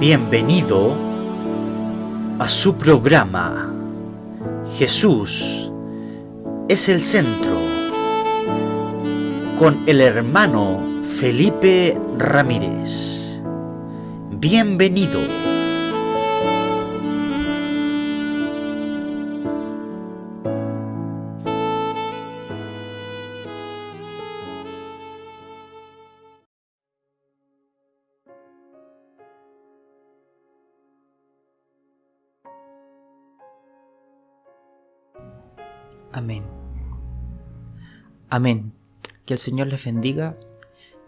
Bienvenido a su programa Jesús es el centro, con el hermano Felipe Ramírez. Bienvenido. Amén. Amén. Que el Señor les bendiga.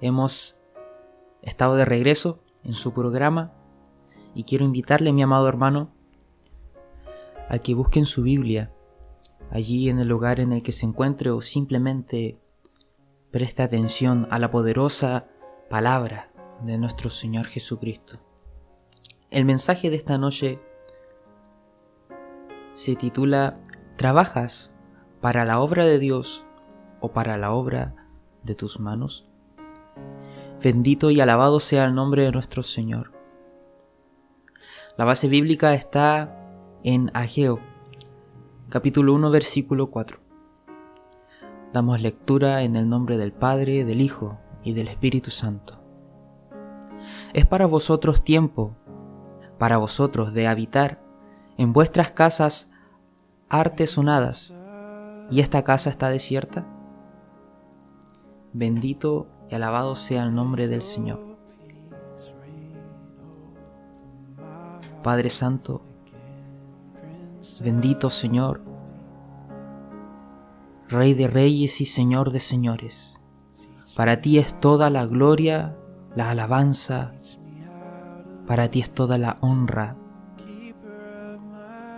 Hemos estado de regreso en su programa y quiero invitarle, mi amado hermano, a que busquen su Biblia allí en el lugar en el que se encuentre o simplemente preste atención a la poderosa palabra de nuestro Señor Jesucristo. El mensaje de esta noche se titula ¿Trabajas para la obra de Dios o para la obra de tus manos? Bendito y alabado sea el nombre de nuestro Señor. La base bíblica está en Ageo, capítulo 1, versículo 4. Damos lectura en el nombre del Padre, del Hijo y del Espíritu Santo. Es para vosotros tiempo, para vosotros de habitar en vuestras casas artesonadas, ¿y esta casa está desierta? Bendito y alabado sea el nombre del Señor. Padre Santo, bendito Señor, Rey de reyes y Señor de señores. Para ti es toda la gloria, la alabanza, para ti es toda la honra.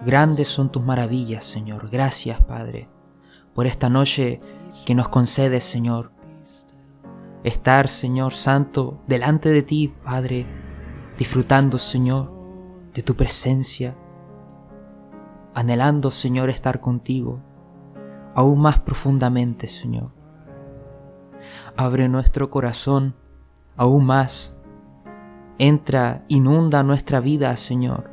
Grandes son tus maravillas, Señor. Gracias, Padre, por esta noche que nos concedes, Señor. Estar, Señor Santo, delante de ti, Padre, disfrutando, Señor, de tu presencia, anhelando, Señor, estar contigo, aún más profundamente, Señor. Abre nuestro corazón aún más. Entra, inunda nuestra vida, Señor.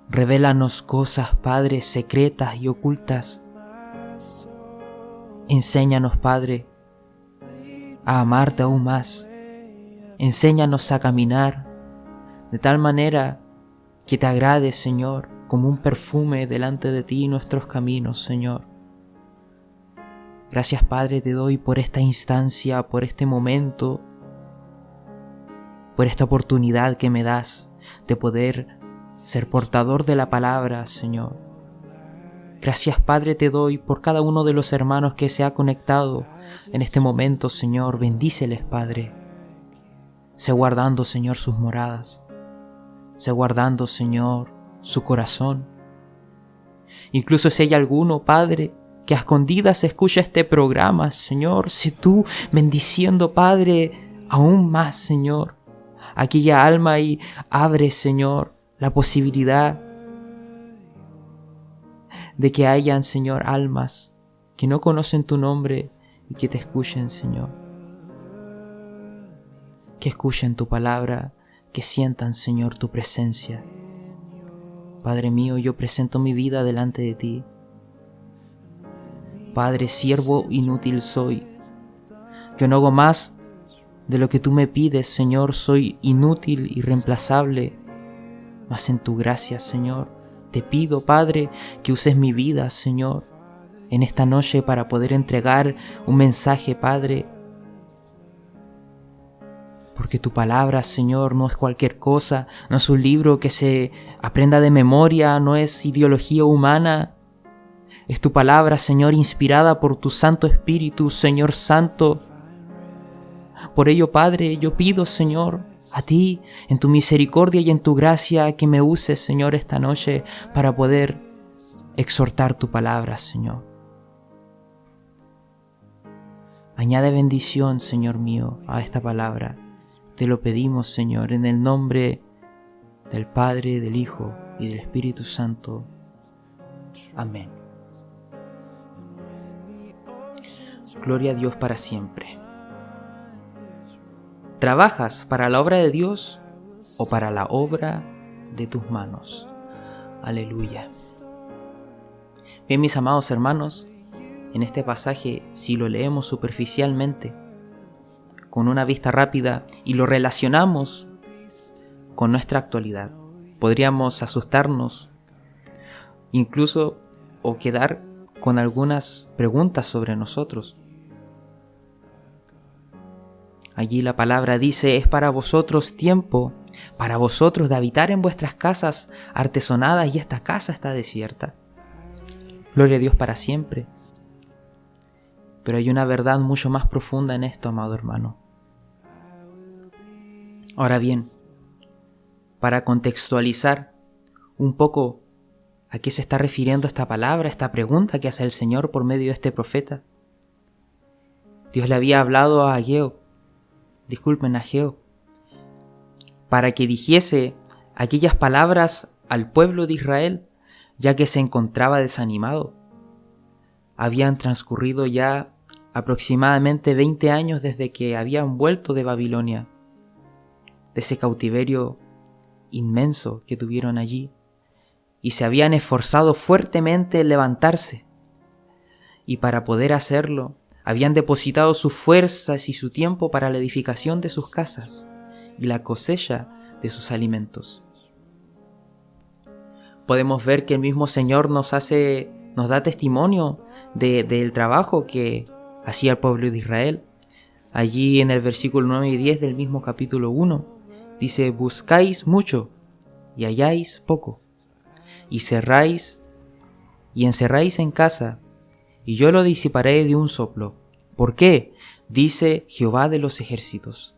Revélanos cosas, Padre, secretas y ocultas. Enséñanos, Padre, a amarte aún más. Enséñanos a caminar de tal manera que te agrade, Señor, como un perfume delante de ti nuestros caminos, Señor. Gracias, Padre, te doy por esta instancia, por este momento, por esta oportunidad que me das de poder ser portador de la palabra, Señor. Gracias, Padre, te doy por cada uno de los hermanos que se ha conectado en este momento, Señor. Bendíceles, Padre. Sé guardando, Señor, sus moradas. Sé guardando, Señor, su corazón. Incluso si hay alguno, Padre, que a escondidas escucha este programa, Señor, sé tú bendiciendo, Padre, aún más, Señor, aquella alma y abre, Señor, la posibilidad de que hayan, Señor, almas que no conocen tu nombre y que te escuchen, Señor. Que escuchen tu palabra, que sientan, Señor, tu presencia. Padre mío, yo presento mi vida delante de ti. Padre, siervo inútil soy. Yo no hago más de lo que tú me pides, Señor. Soy inútil y reemplazable. Mas en tu gracia, Señor, te pido, Padre, que uses mi vida, Señor, en esta noche para poder entregar un mensaje, Padre. Porque tu palabra, Señor, no es cualquier cosa, no es un libro que se aprenda de memoria, no es ideología humana. Es tu palabra, Señor, inspirada por tu Santo Espíritu, Señor Santo. Por ello, Padre, yo pido, Señor, a ti, en tu misericordia y en tu gracia, que me uses, Señor, esta noche para poder exhortar tu palabra, Señor. Añade bendición, Señor mío, a esta palabra. Te lo pedimos, Señor, en el nombre del Padre, del Hijo y del Espíritu Santo. Amén. Gloria a Dios para siempre. ¿Trabajas para la obra de Dios o para la obra de tus manos. Aleluya. Bien, mis amados hermanos, en este pasaje, si lo leemos superficialmente, con una vista rápida y lo relacionamos con nuestra actualidad, podríamos asustarnos, incluso o quedar con algunas preguntas sobre nosotros. Allí la palabra dice: es para vosotros tiempo, para vosotros de habitar en vuestras casas artesonadas, y esta casa está desierta. Gloria a Dios para siempre. Pero hay una verdad mucho más profunda en esto, amado hermano. Ahora bien, para contextualizar un poco a qué se está refiriendo esta palabra, esta pregunta que hace el Señor por medio de este profeta, Dios le había hablado a Ageo, para que dijese aquellas palabras al pueblo de Israel, ya que se encontraba desanimado. Habían transcurrido ya aproximadamente 20 años desde que habían vuelto de Babilonia, de ese cautiverio inmenso que tuvieron allí, y se habían esforzado fuertemente en levantarse, y para poder hacerlo habían depositado sus fuerzas y su tiempo para la edificación de sus casas y la cosecha de sus alimentos. Podemos ver que el mismo Señor nos da testimonio del trabajo que hacía el pueblo de Israel. Allí en el versículo 9 y 10 del mismo capítulo 1 dice: buscáis mucho y halláis poco, y cerráis y encerráis en casa, y yo lo disiparé de un soplo. ¿Por qué? Dice Jehová de los ejércitos: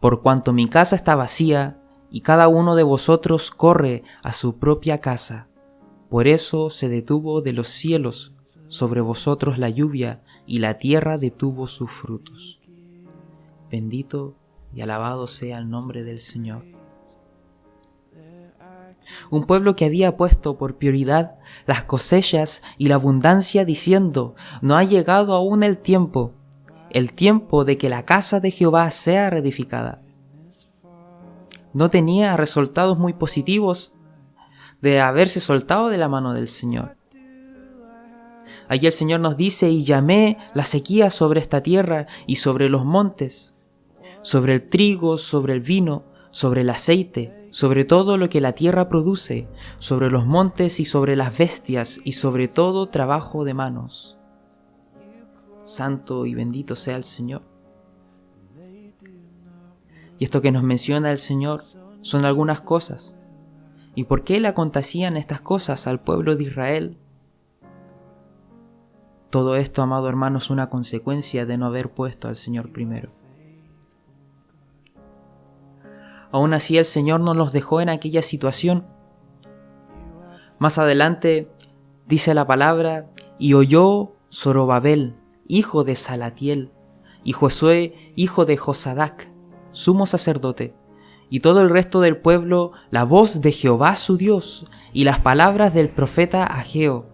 por cuanto mi casa está vacía, y cada uno de vosotros corre a su propia casa. Por eso se detuvo de los cielos sobre vosotros la lluvia, y la tierra detuvo sus frutos. Bendito y alabado sea el nombre del Señor. Un pueblo que había puesto por prioridad las cosechas y la abundancia, diciendo: no ha llegado aún el tiempo de que la casa de Jehová sea reedificada. No tenía resultados muy positivos de haberse soltado de la mano del Señor. Allí el Señor nos dice: y llamé la sequía sobre esta tierra y sobre los montes, sobre el trigo, sobre el vino, sobre el aceite, sobre todo lo que la tierra produce, sobre los montes y sobre las bestias, y sobre todo trabajo de manos. Santo y bendito sea el Señor. Y esto que nos menciona el Señor son algunas cosas. ¿Y por qué le acontecían estas cosas al pueblo de Israel? Todo esto, amado hermano, es una consecuencia de no haber puesto al Señor primero. Aún así, el Señor no los dejó en aquella situación. Más adelante dice la palabra: y oyó Zorobabel, hijo de Salatiel, y Josué, hijo de Josadac, sumo sacerdote, y todo el resto del pueblo, la voz de Jehová su Dios, y las palabras del profeta Ageo,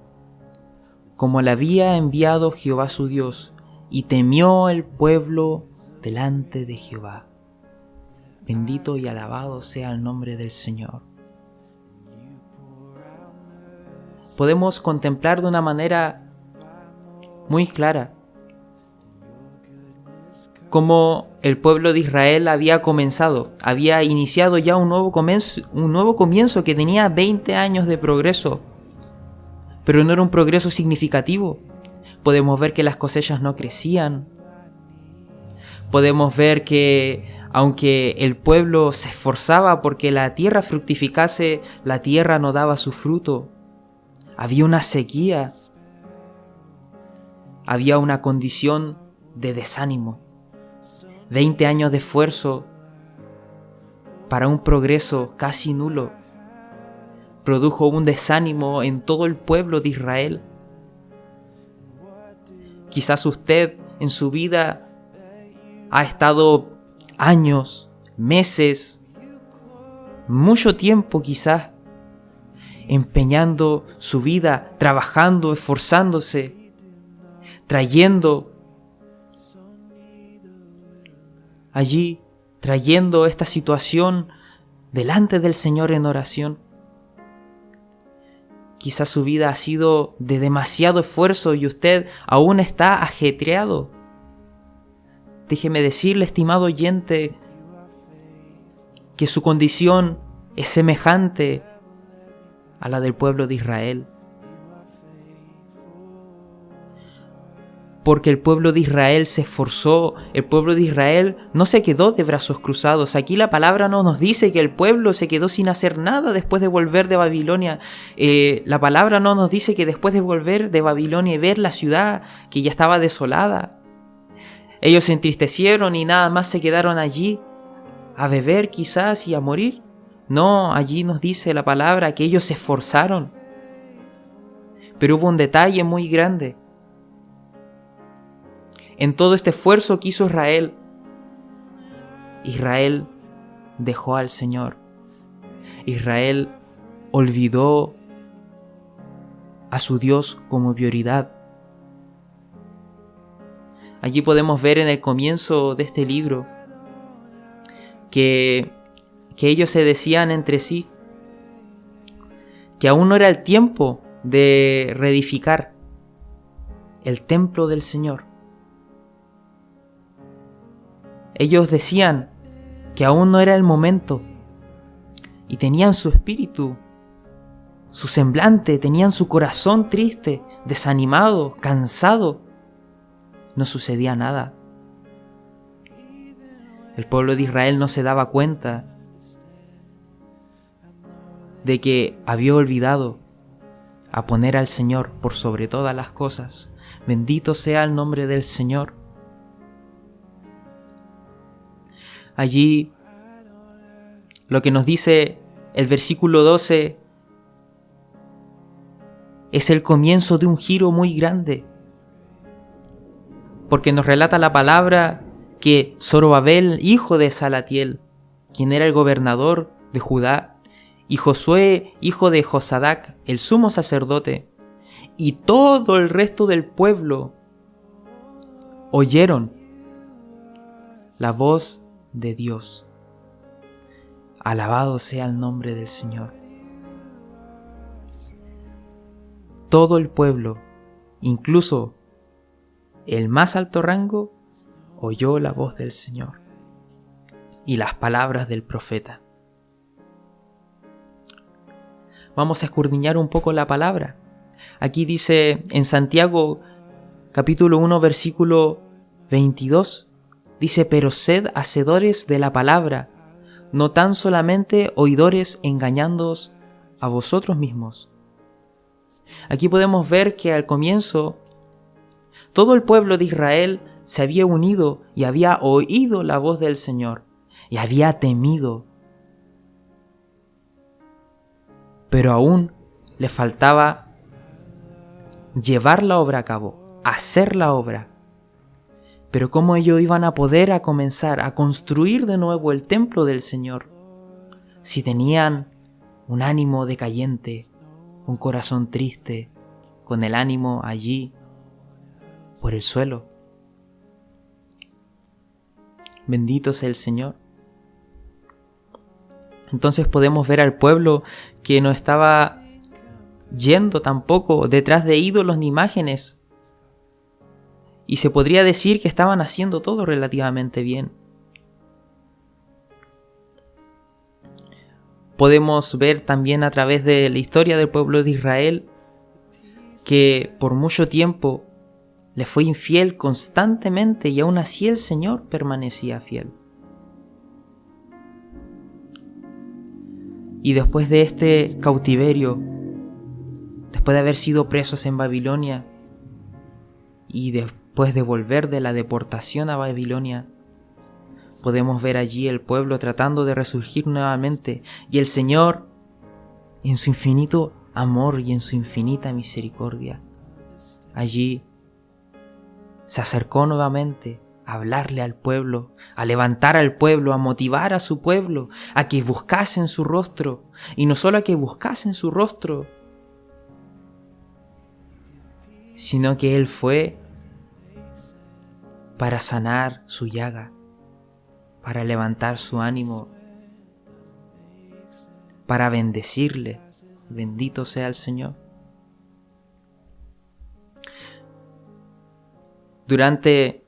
como le había enviado Jehová su Dios, y temió el pueblo delante de Jehová. Bendito y alabado sea el nombre del Señor. Podemos contemplar de una manera muy clara cómo el pueblo de Israel había iniciado ya un nuevo comienzo que tenía 20 años de progreso, pero no era un progreso significativo. Podemos ver que las cosechas no crecían. Podemos ver que aunque el pueblo se esforzaba porque la tierra fructificase, la tierra no daba su fruto. Había una sequía. Había una condición de desánimo. 20 años de esfuerzo para un progreso casi nulo produjo un desánimo en todo el pueblo de Israel. Quizás usted en su vida ha estado años, meses, mucho tiempo quizás, empeñando su vida, trabajando, esforzándose, trayendo esta situación delante del Señor en oración. Quizás su vida ha sido de demasiado esfuerzo y usted aún está ajetreado. Déjeme decirle, estimado oyente, que su condición es semejante a la del pueblo de Israel. Porque el pueblo de Israel se esforzó, el pueblo de Israel no se quedó de brazos cruzados. Aquí la palabra no nos dice que el pueblo se quedó sin hacer nada después de volver de Babilonia. La palabra no nos dice que después de volver de Babilonia y ver la ciudad que ya estaba desolada, ellos se entristecieron y nada más se quedaron allí a beber quizás y a morir. No, allí nos dice la palabra que ellos se esforzaron. Pero hubo un detalle muy grande. En todo este esfuerzo que hizo Israel, Israel dejó al Señor. Israel olvidó a su Dios como prioridad. Allí podemos ver en el comienzo de este libro que ellos se decían entre sí que aún no era el tiempo de reedificar el templo del Señor. Ellos decían que aún no era el momento y tenían su espíritu, su semblante, tenían su corazón triste, desanimado, cansado. No sucedía nada. El pueblo de Israel no se daba cuenta de que había olvidado a poner al Señor por sobre todas las cosas. Bendito sea el nombre del Señor. Allí lo que nos dice el versículo 12 es el comienzo de un giro muy grande, porque nos relata la palabra que Zorobabel, hijo de Salatiel, quien era el gobernador de Judá, y Josué, hijo de Josadac, el sumo sacerdote, y todo el resto del pueblo oyeron la voz de Dios. Alabado sea el nombre del Señor. Todo el pueblo, incluso el más alto rango, oyó la voz del Señor y las palabras del profeta. Vamos a escudriñar un poco la palabra. Aquí dice en Santiago capítulo 1 versículo 22, dice: pero sed hacedores de la palabra, no tan solamente oidores, engañándoos a vosotros mismos. Aquí podemos ver que al comienzo todo el pueblo de Israel se había unido y había oído la voz del Señor y había temido. Pero aún le faltaba llevar la obra a cabo, hacer la obra. Pero ¿cómo ellos iban a poder comenzar a construir de nuevo el templo del Señor si tenían un ánimo decayente, un corazón triste, con el ánimo allí por el suelo? Bendito sea el Señor. Entonces podemos ver al pueblo que no estaba yendo tampoco detrás de ídolos ni imágenes. Y se podría decir que estaban haciendo todo relativamente bien. Podemos ver también a través de la historia del pueblo de Israel que por mucho tiempo le fue infiel constantemente y aún así el Señor permanecía fiel. Y después de este cautiverio, después de haber sido presos en Babilonia y después de volver de la deportación a Babilonia, podemos ver allí el pueblo tratando de resurgir nuevamente, y el Señor, en su infinito amor y en su infinita misericordia, allí se acercó nuevamente a hablarle al pueblo, a levantar al pueblo, a motivar a su pueblo, a que buscasen su rostro, y no solo a que buscasen su rostro, sino que Él fue para sanar su llaga, para levantar su ánimo para bendecirle. Bendito sea el Señor. Durante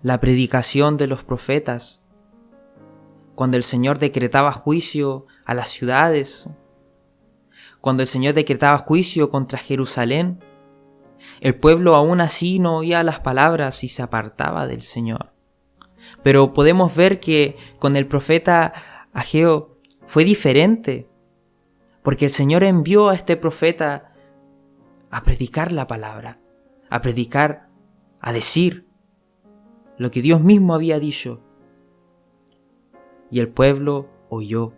la predicación de los profetas, cuando el Señor decretaba juicio a las ciudades, cuando el Señor decretaba juicio contra Jerusalén, el pueblo aún así no oía las palabras y se apartaba del Señor. Pero podemos ver que con el profeta Ageo fue diferente, porque el Señor envió a este profeta a predicar la palabra, a predicar, a decir lo que Dios mismo había dicho. Y el pueblo oyó.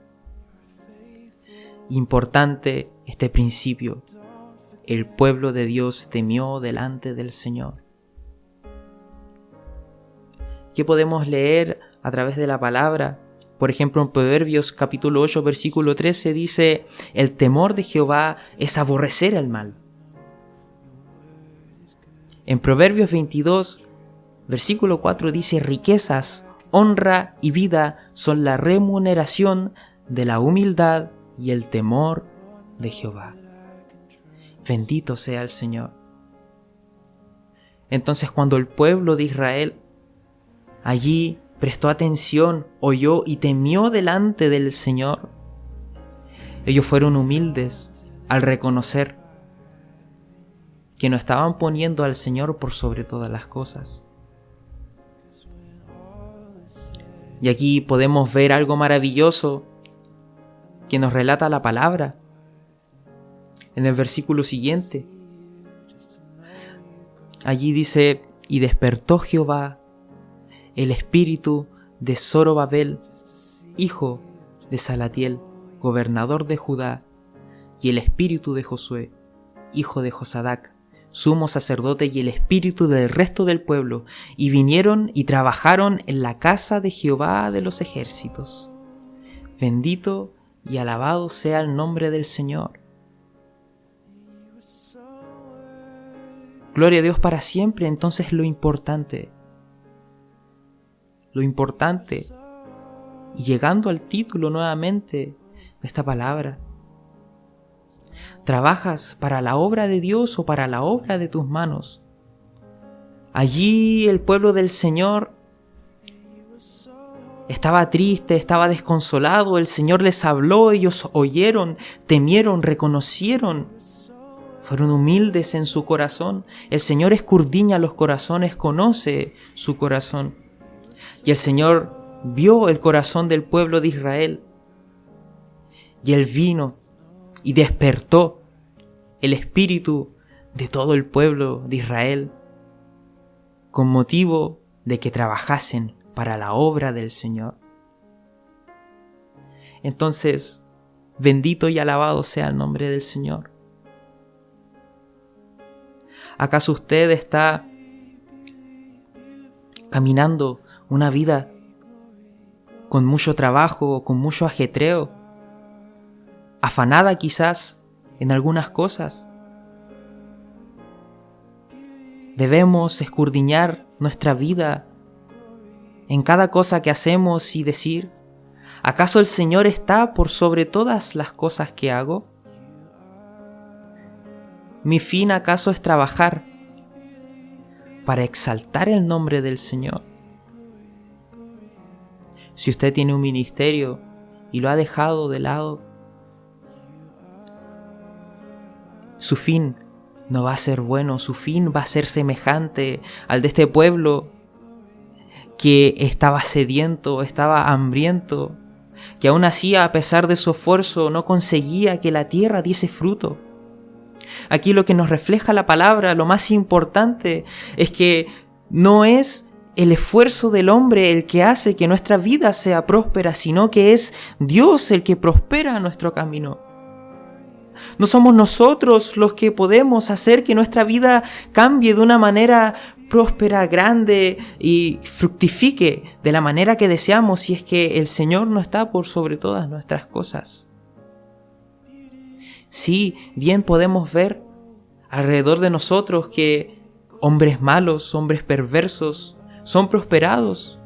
Importante este principio. El pueblo de Dios temió delante del Señor. ¿Qué podemos leer a través de la palabra? Por ejemplo, en Proverbios capítulo 8, versículo 13 dice: el temor de Jehová es aborrecer el mal. En Proverbios 22, versículo 4 dice: riquezas, honra y vida son la remuneración de la humildad y el temor de Jehová. Bendito sea el Señor. Entonces, cuando el pueblo de Israel allí prestó atención, oyó y temió delante del Señor, ellos fueron humildes al reconocer que no estaban poniendo al Señor por sobre todas las cosas. Y aquí podemos ver algo maravilloso que nos relata la palabra en el versículo siguiente. Allí dice: y despertó Jehová el espíritu de Zorobabel, hijo de Salatiel, gobernador de Judá, y el espíritu de Josué, hijo de Josadac, sumo sacerdote, y el espíritu del resto del pueblo, y vinieron y trabajaron en la casa de Jehová de los ejércitos. Bendito y alabado sea el nombre del Señor. Gloria a Dios para siempre. Entonces lo importante, y llegando al título nuevamente de esta palabra: ¿trabajas para la obra de Dios o para la obra de tus manos? Allí el pueblo del Señor estaba triste, estaba desconsolado. El Señor les habló, ellos oyeron, temieron, reconocieron, fueron humildes en su corazón. El Señor escudriña los corazones, conoce su corazón. Y el Señor vio el corazón del pueblo de Israel. Y Él vino y despertó el espíritu de todo el pueblo de Israel con motivo de que trabajasen para la obra del Señor. Entonces, bendito y alabado sea el nombre del Señor. ¿Acaso usted está caminando una vida con mucho trabajo, con mucho ajetreo, afanada quizás en algunas cosas? Debemos escudriñar nuestra vida en cada cosa que hacemos y decir: ¿acaso el Señor está por sobre todas las cosas que hago? ¿Mi fin acaso es trabajar para exaltar el nombre del Señor? Si usted tiene un ministerio y lo ha dejado de lado, su fin no va a ser bueno, su fin va a ser semejante al de este pueblo que estaba sediento, estaba hambriento, que aún así, a pesar de su esfuerzo, no conseguía que la tierra diese fruto. Aquí lo que nos refleja la palabra, lo más importante, es que no es el esfuerzo del hombre el que hace que nuestra vida sea próspera, sino que es Dios el que prospera nuestro camino. No somos nosotros los que podemos hacer que nuestra vida cambie de una manera próspera, grande y fructifique de la manera que deseamos, si es que el Señor no está por sobre todas nuestras cosas. Sí, bien podemos ver alrededor de nosotros que hombres malos, hombres perversos, son prosperados.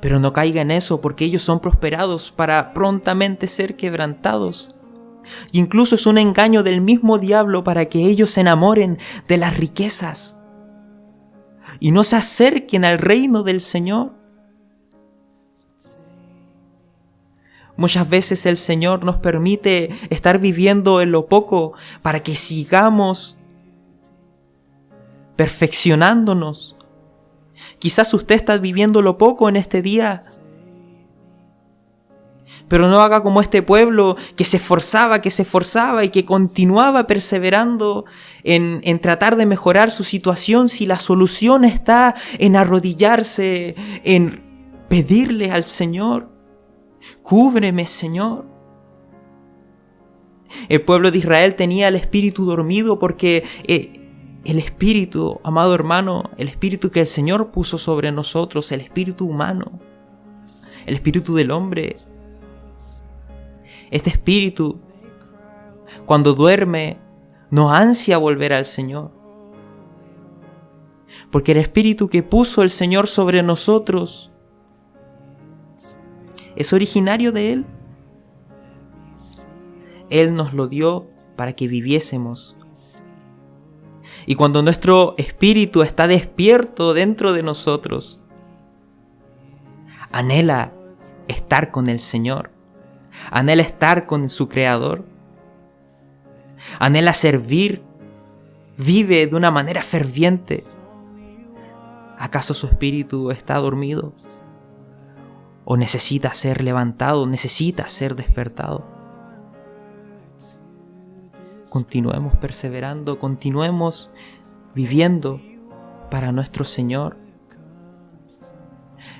Pero no caiga en eso, porque ellos son prosperados para prontamente ser quebrantados. Y incluso es un engaño del mismo diablo para que ellos se enamoren de las riquezas y no se acerquen al reino del Señor. Muchas veces el Señor nos permite estar viviendo en lo poco para que sigamos perfeccionándonos. Quizás usted está viviendo lo poco en este día, pero no haga como este pueblo que se esforzaba y que continuaba perseverando en tratar de mejorar su situación, si la solución está en arrodillarse, en pedirle al Señor: cúbreme, Señor. El pueblo de Israel tenía el espíritu dormido porque el espíritu, amado hermano, el espíritu que el Señor puso sobre nosotros, el espíritu humano, el espíritu del hombre, este espíritu, cuando duerme, no ansia volver al Señor. Porque el espíritu que puso el Señor sobre nosotros es originario de Él. Él nos lo dio para que viviésemos. Y cuando nuestro espíritu está despierto dentro de nosotros, anhela estar con el Señor, anhela estar con su Creador, anhela servir, vive de una manera ferviente. ¿Acaso su espíritu está dormido? ¿O necesita ser levantado, necesita ser despertado? Continuemos perseverando, continuemos viviendo para nuestro Señor.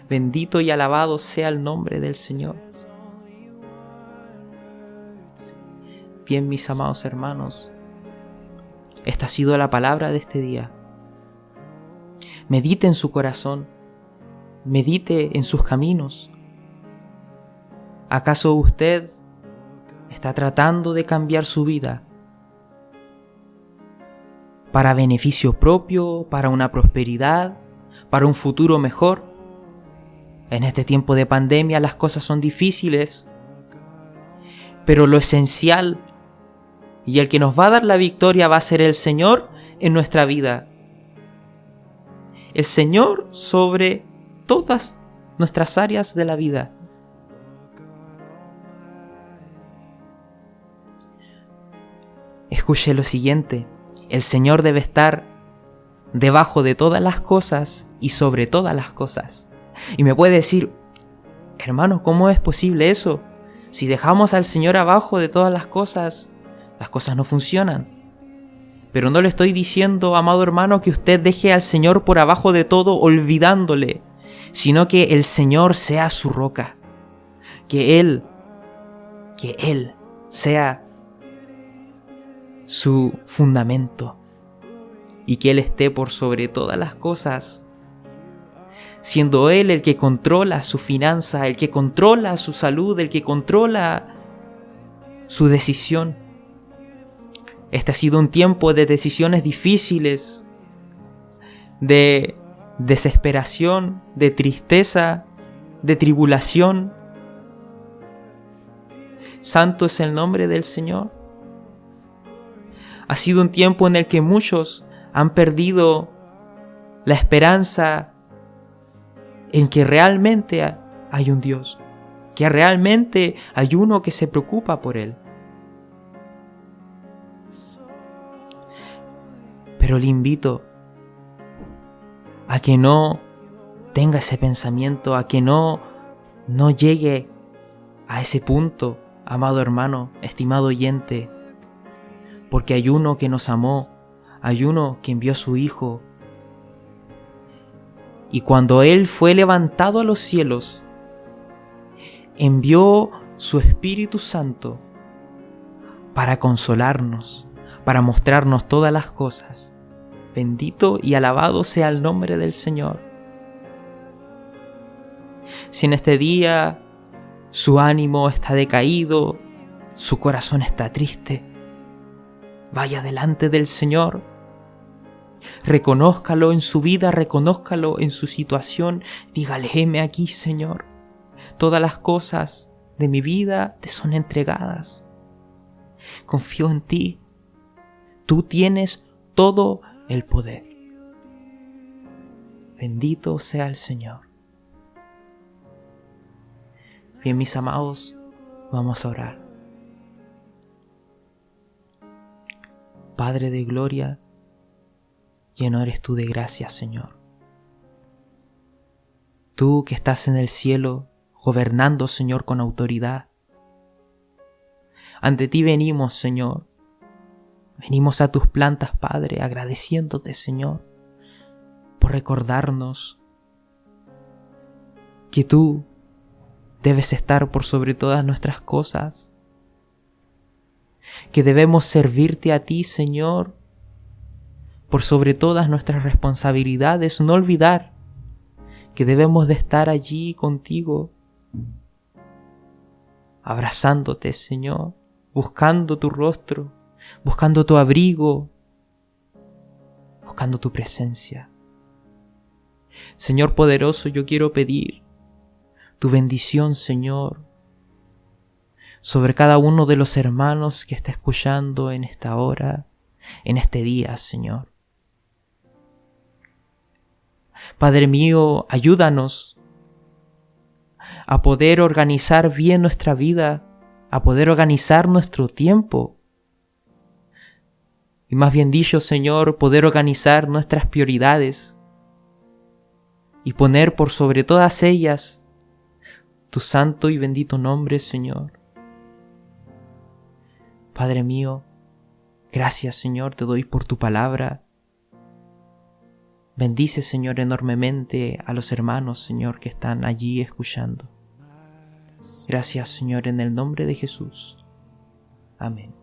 Bendito y alabado sea el nombre del Señor. Bien, mis amados hermanos, esta ha sido la palabra de este día. Medite en su corazón, medite en sus caminos. ¿Acaso usted está tratando de cambiar su vida para beneficio propio, para una prosperidad, para un futuro mejor? En este tiempo de pandemia las cosas son difíciles, pero lo esencial y el que nos va a dar la victoria va a ser el Señor en nuestra vida. El Señor sobre todas nuestras áreas de la vida. Escuche lo siguiente: el Señor debe estar debajo de todas las cosas y sobre todas las cosas. Y me puede decir: hermano, ¿cómo es posible eso? Si dejamos al Señor abajo de todas las cosas no funcionan. Pero no le estoy diciendo, amado hermano, que usted deje al Señor por abajo de todo olvidándole, sino que el Señor sea su roca, que Él sea su fundamento y que Él esté por sobre todas las cosas, siendo Él el que controla su finanza, el que controla su salud, el que controla su decisión. Este ha sido un tiempo de decisiones difíciles, de desesperación, de tristeza, de tribulación. Santo es el nombre del Señor. Ha sido un tiempo en el que muchos han perdido la esperanza en que realmente hay un Dios, que realmente hay uno que se preocupa por Él. Pero le invito a que no tenga ese pensamiento, a que no llegue a ese punto, amado hermano, estimado oyente, porque hay uno que nos amó, hay uno que envió a su Hijo, y cuando Él fue levantado a los cielos, envió su Espíritu Santo para consolarnos, para mostrarnos todas las cosas. Bendito y alabado sea el nombre del Señor. Si en este día su ánimo está decaído, su corazón está triste, vaya delante del Señor Reconózcalo en su vida, reconózcalo en su situación. Dígale, heme aquí, Señor. Todas las cosas de mi vida te son entregadas. Confío en ti. Tú tienes todo el poder. Bendito sea el Señor. Bien, mis amados, vamos a orar. Padre de gloria, lleno eres tú de gracia, Señor. Tú que estás en el cielo, gobernando, Señor, con autoridad. Ante ti venimos, Señor. Venimos a tus plantas, Padre, agradeciéndote, Señor, por recordarnos que tú debes estar por sobre todas nuestras cosas, que debemos servirte a ti, Señor, por sobre todas nuestras responsabilidades. No olvidar que debemos de estar allí contigo, abrazándote, Señor, buscando tu rostro, buscando tu abrigo, buscando tu presencia. Señor poderoso, yo quiero pedir tu bendición, Señor, sobre cada uno de los hermanos que está escuchando en esta hora, en este día, Señor. Padre mío, ayúdanos a poder organizar bien nuestra vida, a poder organizar nuestro tiempo. Y más bien dicho, Señor, poder organizar nuestras prioridades y poner por sobre todas ellas tu santo y bendito nombre, Señor. Padre mío, gracias, Señor, te doy por tu palabra. Bendice, Señor, enormemente a los hermanos, Señor, que están allí escuchando. Gracias, Señor, en el nombre de Jesús. Amén.